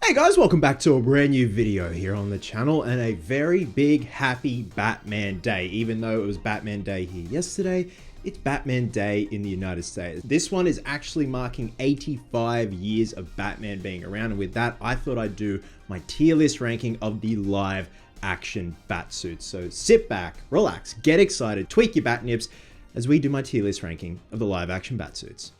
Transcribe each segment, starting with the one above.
Hey guys, welcome back to a brand new video here on the channel and a very big happy Batman Day. Even though it was Batman Day here yesterday, it's Batman Day in the United States. This one is actually marking 85 years of Batman being around, and with that, I thought I'd do my tier list ranking of the live action Batsuits. So sit back, relax, get excited, tweak your bat nips as we do my tier list ranking of the live action Batsuits.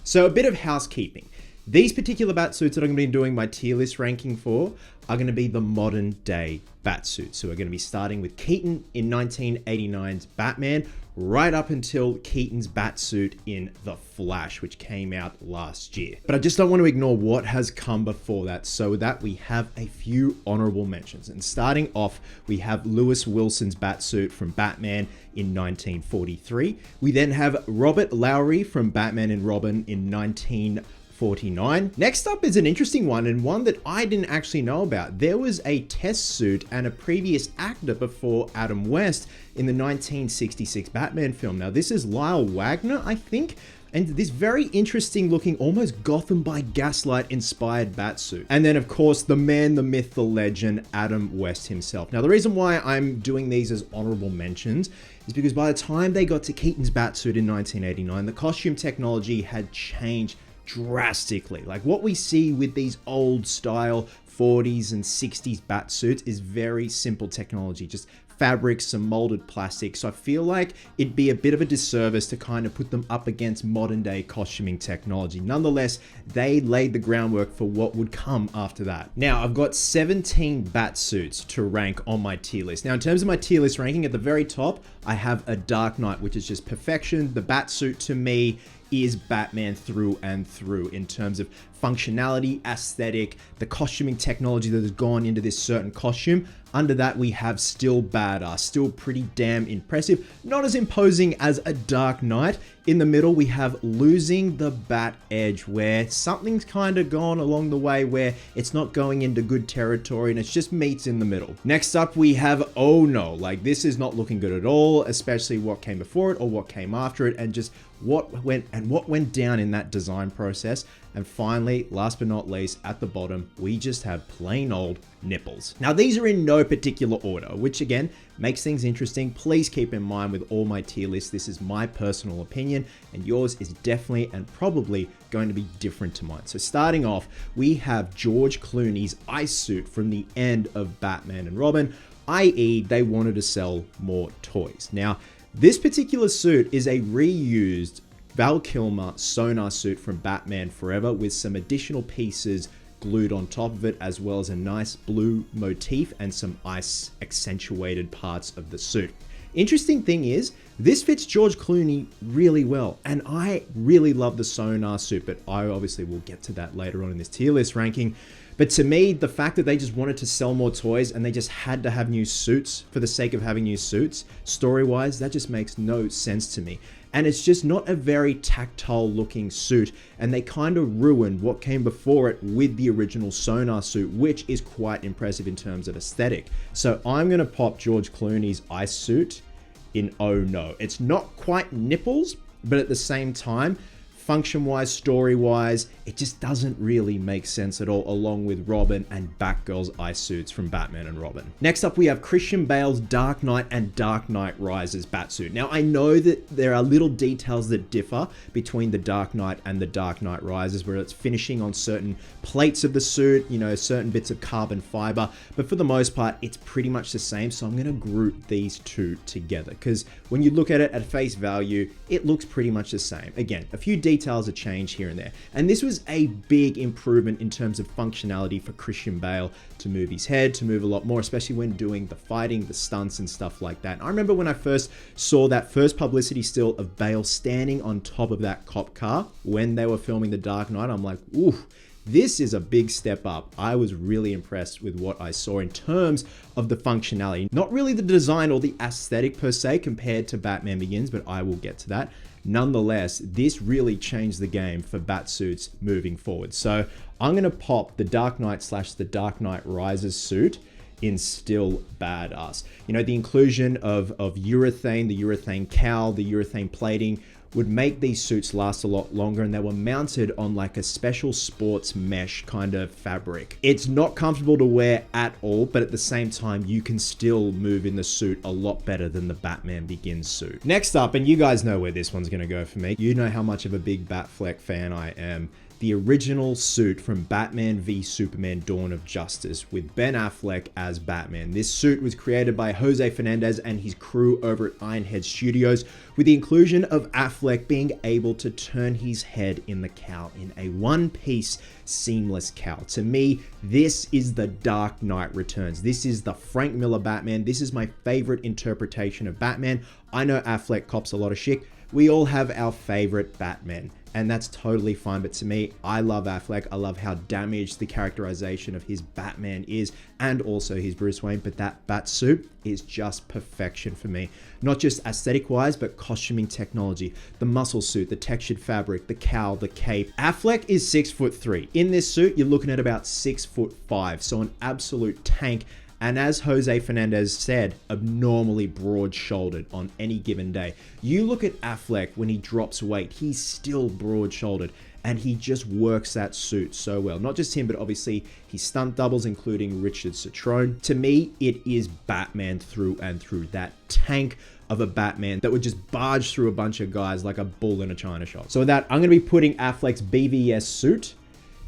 So a bit of housekeeping. These particular Batsuits that I'm going to be doing my tier list ranking for are going to be the modern day Batsuits. So we're going to be starting with Keaton in 1989's Batman, right up until Keaton's Batsuit in The Flash, which came out last year. But I just don't want to ignore what has come before that. So with that, we have a few honorable mentions. And starting off, we have Lewis Wilson's Batsuit from Batman in 1943. We then have Robert Lowry from Batman and Robin in 1949. Next up is an interesting one, and one that I didn't actually know about. There was a test suit and a previous actor before Adam West in the 1966 Batman film. Now this is Lyle Wagner, I think, and this very interesting looking, almost Gotham by Gaslight inspired Batsuit. And then of course, the man, the myth, the legend, Adam West himself. Now the reason why I'm doing these as honorable mentions is because by the time they got to Keaton's Batsuit in 1989, the costume technology had changed drastically. Like what we see with these old style 40s and 60s Batsuits is very simple technology, just fabric, some molded plastic. So I feel like it'd be a bit of a disservice to kind of put them up against modern day costuming technology. Nonetheless, they laid the groundwork for what would come after that. Now I've got 17 Batsuits to rank on my tier list. Now in terms of my tier list ranking, at the very top, I have a Dark Knight, which is just perfection. The Batsuit to me is Batman through and through in terms of functionality, aesthetic, the costuming technology that has gone into this certain costume. Under that, we have still badass, still pretty damn impressive, not as imposing as a Dark Knight. In the middle, we have losing the bat edge, where something's kind of gone along the way where it's not going into good territory and it's just meets in the middle. Next up, we have oh no, like this is not looking good at all, especially what came before it or what came after it, and just what went down in that design process. And finally, last but not least, at the bottom, we just have plain old nipples. Now these are in no particular order, which again makes things interesting. Please keep in mind with all my tier lists, this is my personal opinion and yours is definitely and probably going to be different to mine. So starting off, we have George Clooney's ice suit from the end of Batman and Robin, i.e. they wanted to sell more toys. Now this particular suit is a reused Val Kilmer sonar suit from Batman Forever with some additional pieces glued on top of it, as well as a nice blue motif and some ice accentuated parts of the suit. Interesting thing is, this fits George Clooney really well, and I really love the sonar suit, but I obviously will get to that later on in this tier list ranking. But to me, the fact that they just wanted to sell more toys and they just had to have new suits for the sake of having new suits, story-wise, that just makes no sense to me. And it's just not a very tactile looking suit, and they kind of ruined what came before it with the original sonar suit, which is quite impressive in terms of aesthetic. So I'm gonna pop George Clooney's ice suit in oh no. It's not quite nipples, but at the same time, function-wise, story-wise, it just doesn't really make sense at all, along with Robin and Batgirl's ice suits from Batman and Robin. Next up, we have Christian Bale's Dark Knight and Dark Knight Rises Batsuit. Now, I know that there are little details that differ between the Dark Knight and the Dark Knight Rises, where it's finishing on certain plates of the suit, you know, certain bits of carbon fiber, but for the most part, it's pretty much the same. So I'm gonna group these two together, because when you look at it at face value, it looks pretty much the same. Again, a few details are changed here and there. And this was a big improvement in terms of functionality for Christian Bale to move his head, to move a lot more, especially when doing the fighting, the stunts and stuff like that. And I remember when I first saw that first publicity still of Bale standing on top of that cop car when they were filming The Dark Knight, I'm like, ooh, this is a big step up. I was really impressed with what I saw in terms of the functionality. Not really the design or the aesthetic per se compared to Batman Begins, but I will get to that. Nonetheless, this really changed the game for Batsuits moving forward. So I'm gonna pop the Dark Knight / the Dark Knight Rises suit in still badass. You know, the inclusion of urethane, the urethane cowl, the urethane plating would make these suits last a lot longer, and they were mounted on like a special sports mesh kind of fabric. It's not comfortable to wear at all, but at the same time, you can still move in the suit a lot better than the Batman Begins suit. Next up, and you guys know where this one's gonna go for me. You know how much of a big Batfleck fan I am. The original suit from Batman v Superman Dawn of Justice with Ben Affleck as Batman. This suit was created by Jose Fernandez and his crew over at Ironhead Studios, with the inclusion of Affleck being able to turn his head in the cowl in a one-piece seamless cowl. To me, this is the Dark Knight Returns. This is the Frank Miller Batman. This is my favorite interpretation of Batman. I know Affleck cops a lot of shit. We all have our favorite Batman, and that's totally fine. But to me, I love Affleck. I love how damaged the characterization of his Batman is, and also his Bruce Wayne. But that Batsuit is just perfection for me. Not just aesthetic wise, but costuming technology, the muscle suit, the textured fabric, the cowl, the cape. Affleck is 6'3". In this suit, you're looking at about 6'5", so an absolute tank. And as Jose Fernandez said, abnormally broad-shouldered on any given day. You look at Affleck when he drops weight, he's still broad-shouldered, and he just works that suit so well. Not just him, but obviously his stunt doubles, including Richard Citrone. To me, it is Batman through and through. That tank of a Batman that would just barge through a bunch of guys like a bull in a china shop. So with that, I'm going to be putting Affleck's BVS suit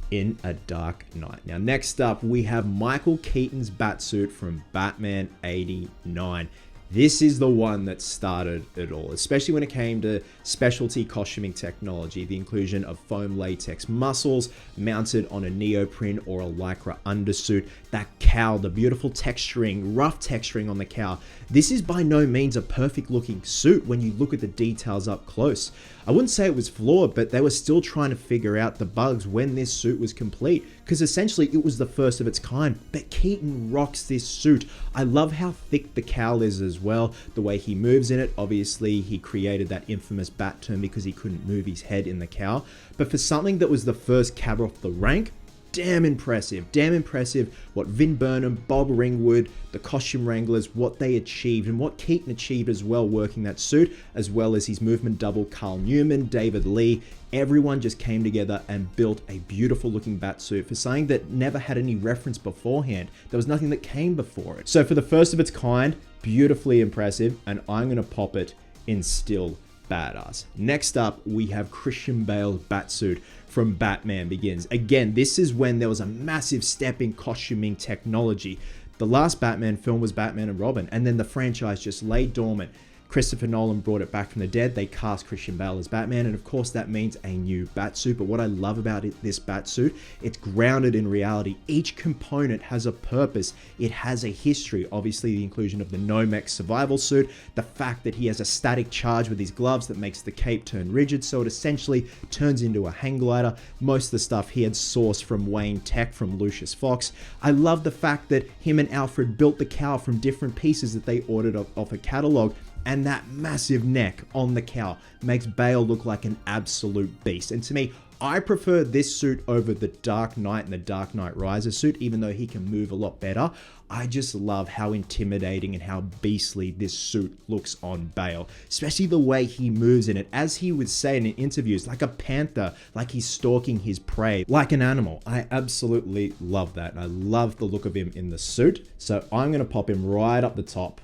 in a Dark Knight. Now, next up, we have Michael Keaton's Batsuit from Batman 89. This is the one that started it all, especially when it came to specialty costuming technology, the inclusion of foam latex muscles mounted on a neoprene or a lycra undersuit, that cowl, the beautiful texturing, rough texturing on the cowl. This is by no means a perfect looking suit when you look at the details up close. I wouldn't say it was flawed, but they were still trying to figure out the bugs when this suit was complete, because essentially it was the first of its kind. But Keaton rocks this suit. I love how thick the cowl is as well, the way he moves in it. Obviously, he created that infamous bat term because he couldn't move his head in the cowl. But for something that was the first cab off the rank, damn impressive what Vin Burnham, Bob Ringwood, the costume wranglers, what they achieved, and what Keaton achieved as well working that suit, as well as his movement double Carl Newman, David Lee. Everyone just came together and built a beautiful looking Batsuit for something that never had any reference beforehand. There was nothing that came before it. So for the first of its kind, beautifully impressive, and I'm going to pop it in still badass. Next up, we have Christian Bale's Batsuit from Batman Begins. Again, this is when there was a massive step in costuming technology. The last Batman film was Batman and Robin, and then the franchise just lay dormant. Christopher Nolan brought it back from the dead. They cast Christian Bale as Batman, and of course that means a new Batsuit. But what I love about this Batsuit, it's grounded in reality. Each component has a purpose. It has a history. Obviously, the inclusion of the Nomex survival suit, the fact that he has a static charge with his gloves that makes the cape turn rigid, so it essentially turns into a hang glider. Most of the stuff he had sourced from Wayne Tech, from Lucius Fox. I love the fact that him and Alfred built the cowl from different pieces that they ordered off a catalog. And that massive neck on the cowl makes Bale look like an absolute beast. And to me, I prefer this suit over the Dark Knight and the Dark Knight Rises suit, even though he can move a lot better. I just love how intimidating and how beastly this suit looks on Bale, especially the way he moves in it. As he would say in interviews, like a panther, like he's stalking his prey, like an animal. I absolutely love that. I love the look of him in the suit. So I'm going to pop him right up the top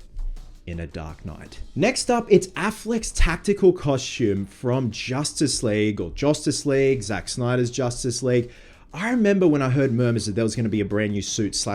in a Dark Knight. Next up, it's Affleck's tactical costume from Justice League, or Justice League, Zack Snyder's Justice League. I remember when I heard murmurs that there was going to be a brand new suits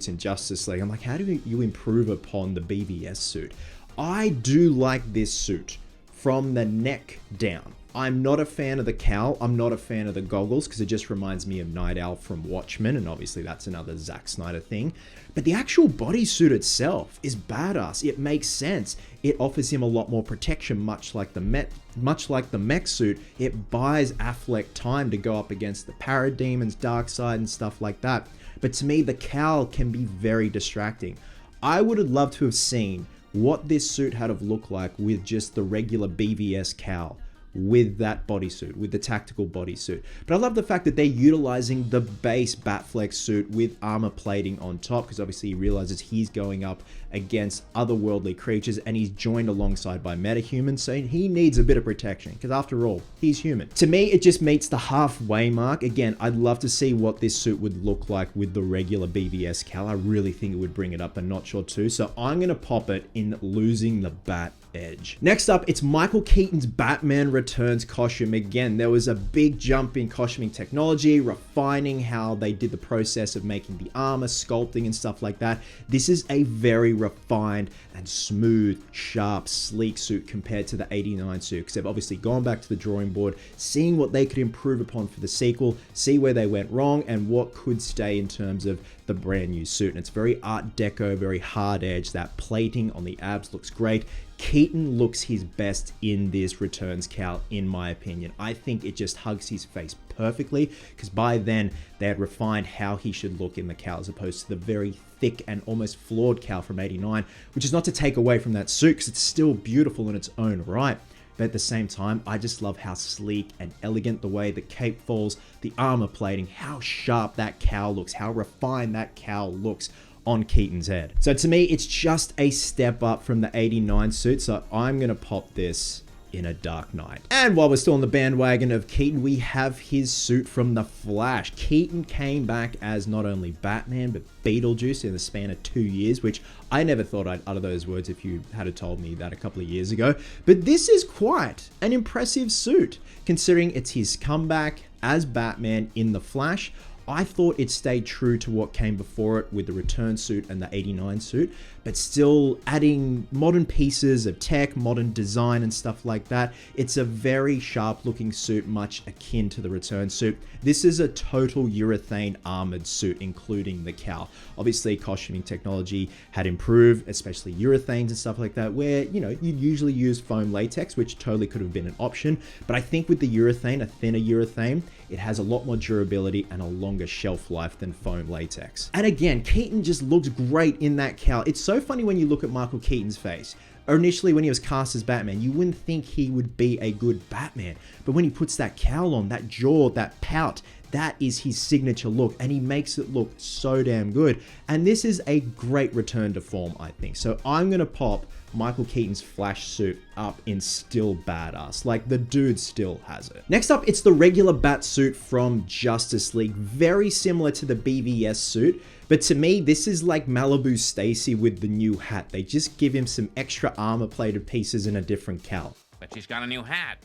in Justice League. I'm like, how do you improve upon the BVS suit? I do like this suit from the neck down. I'm not a fan of the cowl. I'm not a fan of the goggles because it just reminds me of Night Owl from Watchmen, and obviously that's another Zack Snyder thing. But the actual bodysuit itself is badass. It makes sense. It offers him a lot more protection, much like the mech suit. It buys Affleck time to go up against the Parademons, Darkseid, and stuff like that. But to me, the cowl can be very distracting. I would have loved to have seen what this suit had to look like with just the regular BVS cowl. with that bodysuit, with the tactical bodysuit. But I love the fact that they're utilizing the base Batflex suit with armor plating on top, because obviously he realizes he's going up against otherworldly creatures and he's joined alongside by metahumans, so he needs a bit of protection because after all, he's human. To me, it just meets the halfway mark. Again, I'd love to see what this suit would look like with the regular BVS cal. I really think it would bring it up a notch or two, so I'm gonna pop it in losing the bat edge. Next up, it's Michael Keaton's Batman Returns costume. Again, there was a big jump in costuming technology, refining how they did the process of making the armor, sculpting and stuff like that. This is a very refined and smooth, sharp, sleek suit compared to the 89 suit, because they've obviously gone back to the drawing board, seeing what they could improve upon for the sequel, see where they went wrong and what could stay in terms of the brand new suit. And it's very art deco, very hard edge. That plating on the abs looks great. Keaton looks his best in this Returns cal, in my opinion. I think it just hugs his face perfectly, because by then they had refined how he should look in the cal as opposed to the very thick and almost flawed cal from 89, which is not to take away from that suit because it's still beautiful in its own right. But at the same time, I just love how sleek and elegant the way the cape falls, the armor plating, how sharp that cowl looks, how refined that cowl looks on Keaton's head. So to me, it's just a step up from the 89 suit, so I'm gonna pop this in a Dark Knight. And while we're still on the bandwagon of Keaton, we have his suit from The Flash. Keaton came back as not only Batman, but Beetlejuice in the span of 2 years, which I never thought I'd utter those words if you had told me that a couple of years ago. But this is quite an impressive suit, considering it's his comeback as Batman in The Flash. I thought it stayed true to what came before it with the Return suit and the 89 suit, but still adding modern pieces of tech, modern design and stuff like that. It's a very sharp looking suit, much akin to the Return suit. This is a total urethane armored suit, including the cowl. Obviously, costuming technology had improved, especially urethanes and stuff like that, where, you know, you'd usually use foam latex, which totally could have been an option. But I think with the urethane, a thinner urethane, it has a lot more durability and a longer shelf life than foam latex. And again, Keaton just looks great in that cowl. It's so funny when you look at Michael Keaton's face. Initially, when he was cast as Batman, you wouldn't think he would be a good Batman. But when he puts that cowl on, that jaw, that pout, that is his signature look, and he makes it look so damn good. And this is a great return to form, I think. So I'm gonna pop Michael Keaton's Flash suit up in still badass. Like, the dude still has it. Next up, it's the regular Batsuit from Justice League. Very similar to the BVS suit, but to me, this is like Malibu Stacy with the new hat. They just give him some extra armor plated pieces in a different cowl. But she's got a new hat.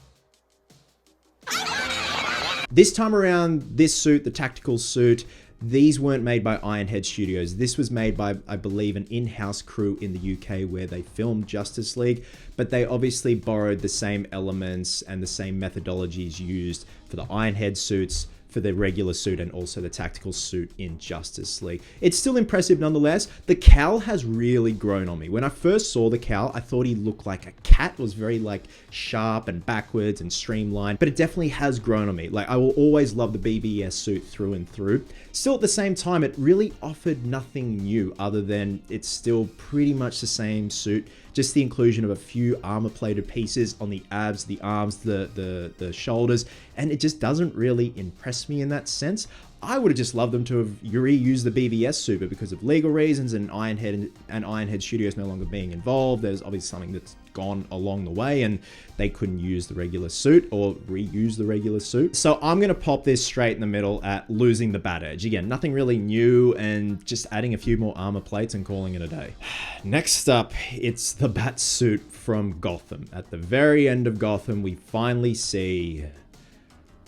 This time around, this suit, the tactical suit, these weren't made by Ironhead Studios. This was made by, I believe, an in-house crew in the UK where they filmed Justice League, but they obviously borrowed the same elements and the same methodologies used for the Ironhead suits, for the regular suit, and also the tactical suit in Justice League. It's still impressive nonetheless. The cowl has really grown on me. When I first saw the cowl, I thought he looked like a cat. It was very like sharp and backwards and streamlined, but it definitely has grown on me. Like, I will always love the BVS suit through and through. Still, at the same time, it really offered nothing new other than it's still pretty much the same suit, just the inclusion of a few armor plated pieces on the abs, the arms, the shoulders, and it just doesn't really impress me in that sense. I would have just loved them to have reused the BVS suit, but because of legal reasons and Ironhead Studios no longer being involved, there's obviously something that's gone along the way and they couldn't use the regular suit or reuse the regular suit. So I'm going to pop this straight in the middle at losing the bat edge. Again, nothing really new and just adding a few more armor plates and calling it a day. Next up, it's the Batsuit from Gotham. At the very end of Gotham, we finally see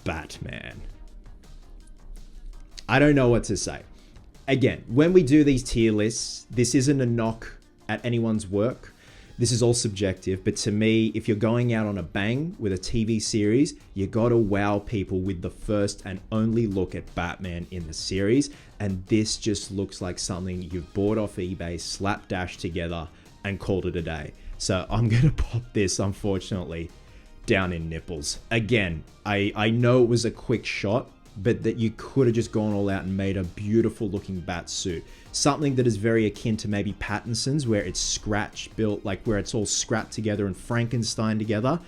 Batman. I don't know what to say. Again, when we do these tier lists, this isn't a knock at anyone's work. This is all subjective, but to me, if you're going out on a bang with a TV series, you gotta wow people with the first and only look at Batman in the series, and this just looks like something you've bought off eBay, slapdash together, and called it a day. So I'm gonna pop this, unfortunately, down in nipples. Again, I know it was a quick shot, but that you could have just gone all out and made a beautiful looking bat suit. Something that is very akin to maybe Pattinson's, where it's scratch built, like where it's all scrapped together and Frankenstein together.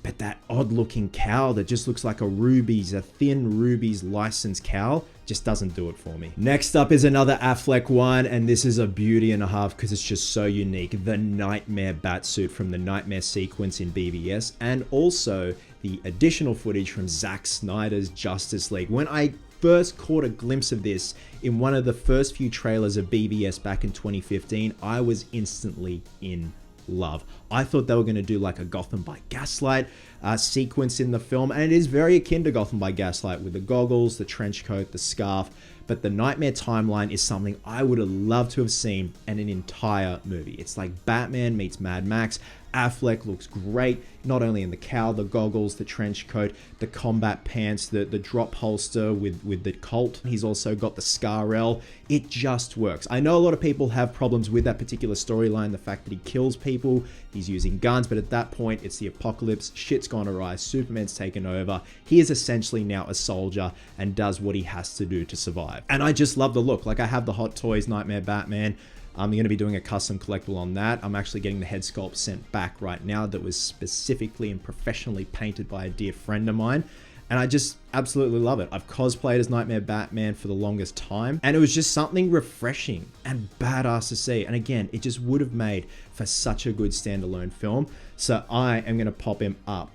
but that odd looking cowl that just looks like a thin Ruby's licensed cowl just doesn't do it for me. Next up is another Affleck one, and this is a beauty and a half because it's just so unique. The Nightmare Batsuit from the Nightmare sequence in BVS, and also the additional footage from Zack Snyder's Justice League. When I first caught a glimpse of this in one of the first few trailers of BVS back in 2015, I was instantly in love. I thought they were going to do like a Gotham by Gaslight sequence in the film, and it is very akin to Gotham by Gaslight with the goggles, the trench coat, the scarf, but the Nightmare timeline is something I would have loved to have seen in an entire movie. It's like Batman meets Mad Max. Affleck looks great, not only in the cowl, the goggles, the trench coat, the combat pants, the drop holster with the Colt. He's also got the Scar-L. It just works. I know a lot of people have problems with that particular storyline, the fact that he kills people, he's using guns, but at that point, it's the apocalypse, shit's gone awry, Superman's taken over. He is essentially now a soldier and does what he has to do to survive. And I just love the look. Like, I have the Hot Toys Nightmare Batman. I'm going to be doing a custom collectible on that. I'm actually getting the head sculpt sent back right now that was specifically and professionally painted by a dear friend of mine. And I just absolutely love it. I've cosplayed as Nightmare Batman for the longest time, and it was just something refreshing and badass to see. And again, it just would have made for such a good standalone film. So I am going to pop him up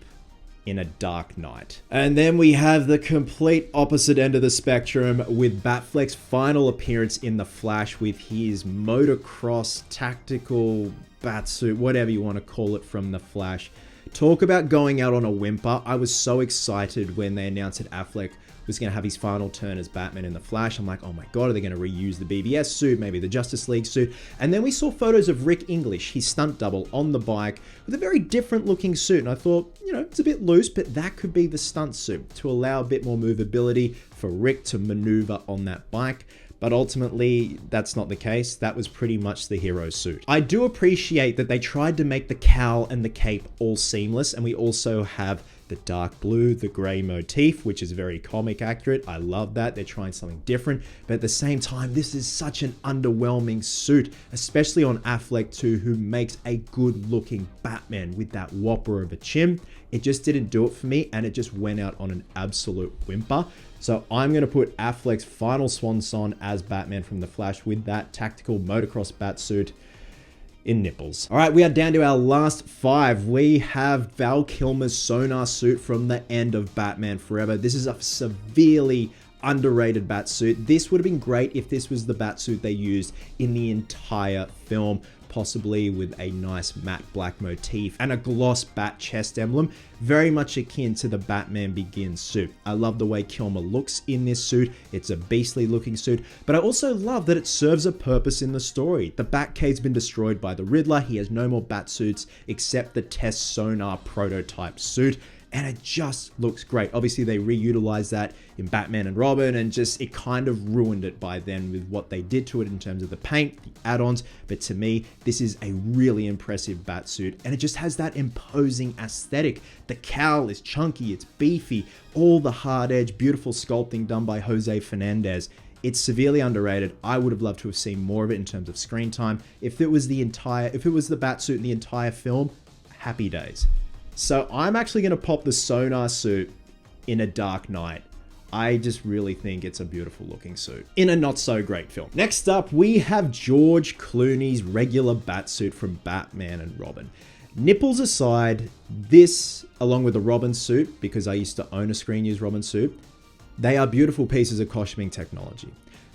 in a Dark Knight. And then we have the complete opposite end of the spectrum with Batfleck's final appearance in The Flash with his motocross tactical Batsuit, whatever you want to call it, from The Flash. Talk about going out on a whimper. I was so excited when they announced that Affleck was going to have his final turn as Batman in The Flash. I'm like, oh my God, are they going to reuse the BVS suit, maybe the Justice League suit? And then we saw photos of Rick English, his stunt double, on the bike with a very different looking suit. And I thought, you know, it's a bit loose, but that could be the stunt suit to allow a bit more movability for Rick to maneuver on that bike. But ultimately, that's not the case. That was pretty much the hero suit. I do appreciate that they tried to make the cowl and the cape all seamless, and we also have the dark blue, the gray motif, which is very comic accurate. I love that. They're trying something different, but at the same time, this is such an underwhelming suit, especially on Affleck too, who makes a good looking Batman with that whopper of a chin. It just didn't do it for me, and it just went out on an absolute whimper. So I'm going to put Affleck's final swan song as Batman from The Flash with that tactical motocross Batsuit in nipples. All right, we are down to our last five. We have Val Kilmer's sonar suit from the end of Batman Forever. This is a severely underrated Batsuit. This would have been great if this was the Batsuit they used in the entire film, possibly with a nice matte black motif and a gloss bat chest emblem, very much akin to the Batman Begins suit. I love the way Kilmer looks in this suit. It's a beastly looking suit, but I also love that it serves a purpose in the story. The Batcave's been destroyed by the Riddler. He has no more Batsuits except the test sonar prototype suit, and it just looks great. Obviously, they reutilized that in Batman and Robin, and just it kind of ruined it by then with what they did to it in terms of the paint, the add-ons. But to me, this is a really impressive Batsuit, and it just has that imposing aesthetic. The cowl is chunky, it's beefy, all the hard edge, beautiful sculpting done by Jose Fernandez. It's severely underrated. I would have loved to have seen more of it in terms of screen time. If it was the Batsuit in the entire film, happy days. So I'm actually going to pop the sonar suit in a Dark Knight. I just really think it's a beautiful looking suit in a not so great film. Next up, we have George Clooney's regular Batsuit from Batman and Robin. Nipples aside, this, along with the Robin suit, because I used to own a screen use Robin suit, they are beautiful pieces of costuming technology.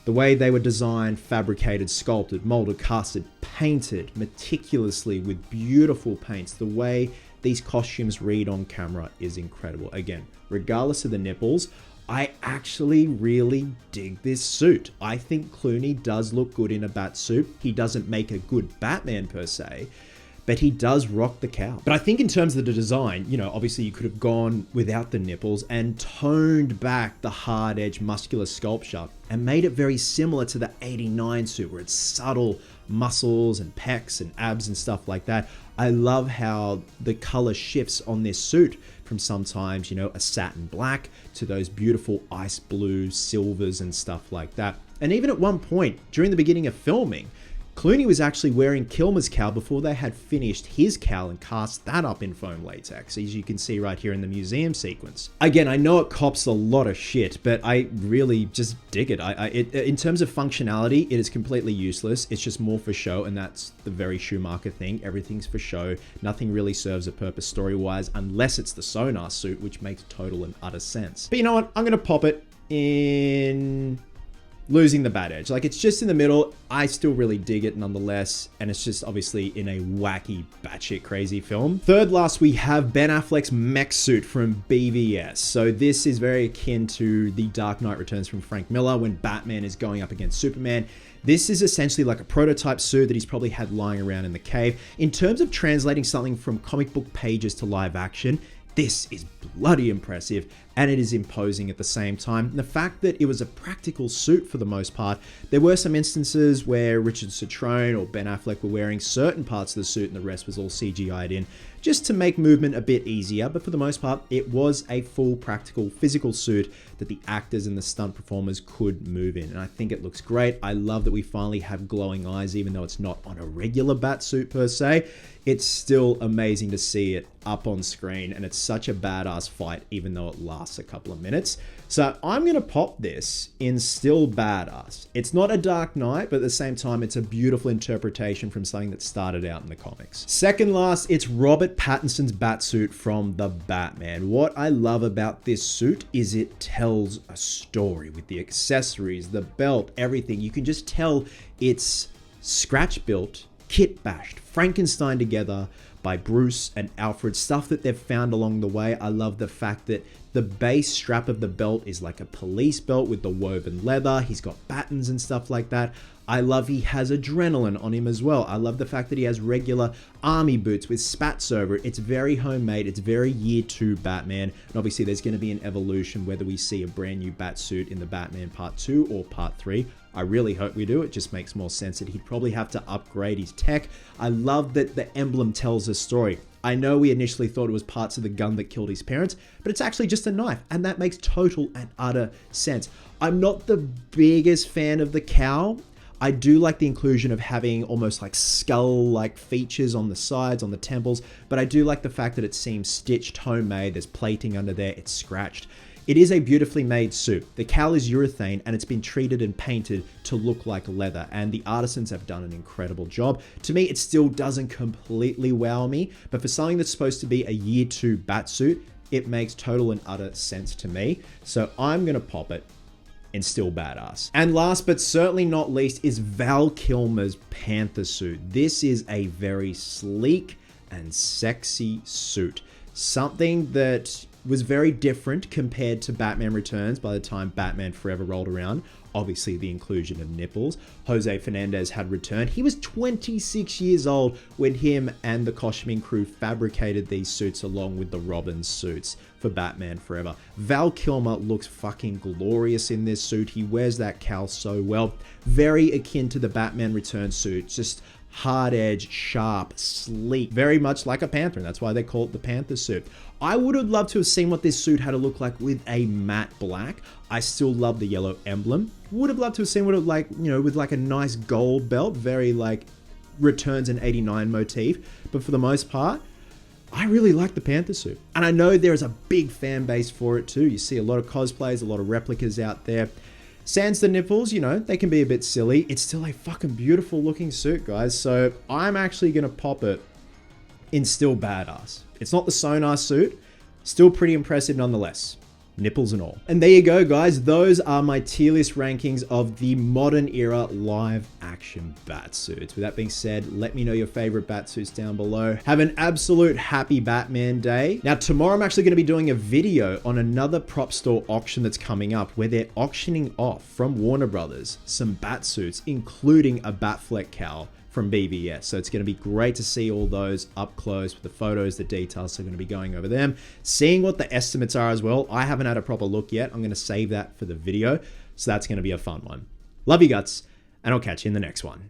The way they were designed, fabricated, sculpted, molded, casted, painted meticulously with beautiful paints, the way these costumes read on camera is incredible. Again, regardless of the nipples, I actually really dig this suit. I think Clooney does look good in a Batsuit. He doesn't make a good Batman per se, but he does rock the cowl. But I think in terms of the design, you know, obviously you could have gone without the nipples and toned back the hard edge muscular sculpture and made it very similar to the 89 suit where it's subtle muscles and pecs and abs and stuff like that. I love how the color shifts on this suit from sometimes, you know, a satin black to those beautiful ice blue silvers and stuff like that. And even at one point during the beginning of filming, Clooney was actually wearing Kilmer's cowl before they had finished his cowl and cast that up in foam latex, as you can see right here in the museum sequence. Again, I know it cops a lot of shit, but I really just dig it. In terms of functionality, it is completely useless. It's just more for show, and that's the very Schumacher thing. Everything's for show. Nothing really serves a purpose story-wise, unless it's the sonar suit, which makes total and utter sense. But you know what? I'm going to pop it in losing the bad edge. Like, it's just in the middle. I still really dig it nonetheless, and it's just obviously in a wacky, batshit crazy film. Third last, we have Ben Affleck's mech suit from BVS. So this is very akin to the Dark Knight Returns from Frank Miller when Batman is going up against Superman. This is essentially like a prototype suit that he's probably had lying around in the cave. In terms of translating something from comic book pages to live action, this is bloody impressive, and it is imposing at the same time. And the fact that it was a practical suit for the most part, there were some instances where Richard Citrone or Ben Affleck were wearing certain parts of the suit and the rest was all CGI'd in, just to make movement a bit easier. But for the most part, it was a full practical physical suit that the actors and the stunt performers could move in. And I think it looks great. I love that we finally have glowing eyes, even though it's not on a regular Batsuit per se. It's still amazing to see it up on screen, and it's such a badass fight, even though it lasts a couple of minutes. So I'm going to pop this in still badass. It's not a Dark Knight, but at the same time, it's a beautiful interpretation from something that started out in the comics. Second last, it's Robert Pattinson's Batsuit from The Batman. What I love about this suit is it tells a story with the accessories, the belt, everything. You can just tell it's scratch built, kit bashed, Frankenstein together by Bruce and Alfred, stuff that they've found along the way. I love the fact that the base strap of the belt is like a police belt with the woven leather. He's got battens and stuff like that. I love he has adrenaline on him as well. I love the fact that he has regular army boots with spats over it. It's very homemade. It's very year 2 Batman. And obviously there's going to be an evolution whether we see a brand new Batsuit in the Batman Part 2 or Part 3. I really hope we do. It just makes more sense that he'd probably have to upgrade his tech. I love that the emblem tells a story. I know we initially thought it was parts of the gun that killed his parents, but it's actually just a knife, and that makes total and utter sense. I'm not the biggest fan of the cowl. I do like the inclusion of having almost like skull-like features on the sides, on the temples, but I do like the fact that it seems stitched, homemade, there's plating under there, it's scratched. It is a beautifully made suit. The cowl is urethane and it's been treated and painted to look like leather, and the artisans have done an incredible job. To me, it still doesn't completely wow me, but for something that's supposed to be a year 2 Batsuit, it makes total and utter sense to me. So I'm gonna pop it in still badass. And last but certainly not least is Val Kilmer's Panther suit. This is a very sleek and sexy suit. Something that was very different compared to Batman Returns by the time Batman Forever rolled around. Obviously the inclusion of nipples. Jose Fernandez had returned. He was 26 years old when him and the costuming crew fabricated these suits along with the Robin suits for Batman Forever. Val Kilmer looks fucking glorious in this suit. He wears that cowl so well. Very akin to the Batman Returns suit. Just hard edge, sharp, sleek, very much like a Panther, and that's why they call it the Panther suit. I would have loved to have seen what this suit had to look like with a matte black. I still love the yellow emblem. Would have loved to have seen what it like, you know, with like a nice gold belt, very like Returns in 89 motif. But for the most part, I really like the Panther suit. And I know there is a big fan base for it too. You see a lot of cosplays, a lot of replicas out there. Sans the nipples, you know, they can be a bit silly. It's still a fucking beautiful looking suit, guys. So I'm actually going to pop it in still badass. It's not the sonar suit. Still pretty impressive nonetheless. Nipples and all. And there you go, guys. Those are my tier list rankings of the modern era live action Batsuits. With that being said, let me know your favorite Batsuits down below. Have an absolute happy Batman day. Now, tomorrow I'm actually going to be doing a video on another prop store auction that's coming up where they're auctioning off from Warner Brothers some Batsuits, including a Batfleck cowl from BVS. So it's going to be great to see all those up close with the photos, the details. So I'm going to be going over them, seeing what the estimates are as well. I haven't had a proper look yet. I'm going to save that for the video. So that's going to be a fun one. Love you guts, and I'll catch you in the next one.